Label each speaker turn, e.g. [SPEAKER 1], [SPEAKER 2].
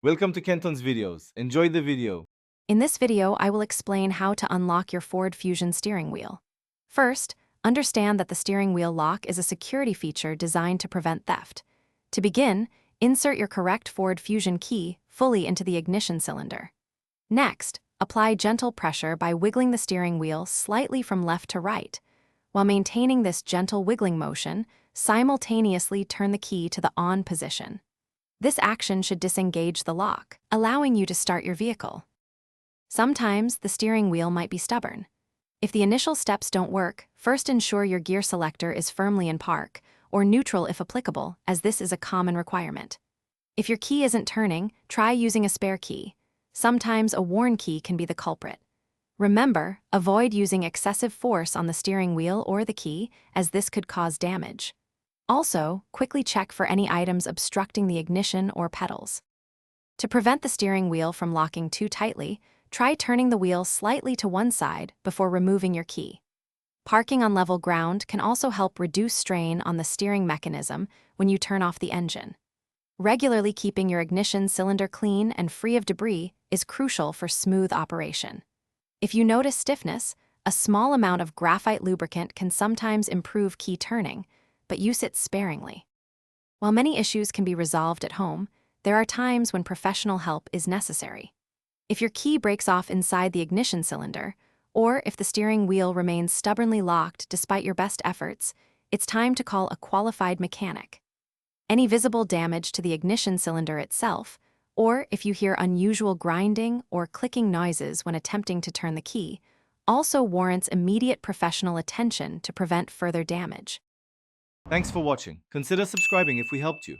[SPEAKER 1] Welcome to Kenton's videos. Enjoy the video.
[SPEAKER 2] In this video, I will explain how to unlock your Ford Fusion steering wheel. First, understand that the steering wheel lock is a security feature designed to prevent theft. To begin, insert your correct Ford Fusion key fully into the ignition cylinder. Next, apply gentle pressure by wiggling the steering wheel slightly from left to right. While maintaining this gentle wiggling motion, simultaneously turn the key to the on position. This action should disengage the lock, allowing you to start your vehicle. Sometimes the steering wheel might be stubborn. If the initial steps don't work, first ensure your gear selector is firmly in park, or neutral if applicable, as this is a common requirement. If your key isn't turning, try using a spare key. Sometimes a worn key can be the culprit. Remember, avoid using excessive force on the steering wheel or the key, as this could cause damage. Also, quickly check for any items obstructing the ignition or pedals. To prevent the steering wheel from locking too tightly, try turning the wheel slightly to one side before removing your key. Parking on level ground can also help reduce strain on the steering mechanism when you turn off the engine. Regularly keeping your ignition cylinder clean and free of debris is crucial for smooth operation. If you notice stiffness, a small amount of graphite lubricant can sometimes improve key turning, but use it sparingly. While many issues can be resolved at home, there are times when professional help is necessary. If your key breaks off inside the ignition cylinder, or if the steering wheel remains stubbornly locked despite your best efforts, it's time to call a qualified mechanic. Any visible damage to the ignition cylinder itself, or if you hear unusual grinding or clicking noises when attempting to turn the key, also warrants immediate professional attention to prevent further damage.
[SPEAKER 1] Thanks for watching. Consider subscribing if we helped you.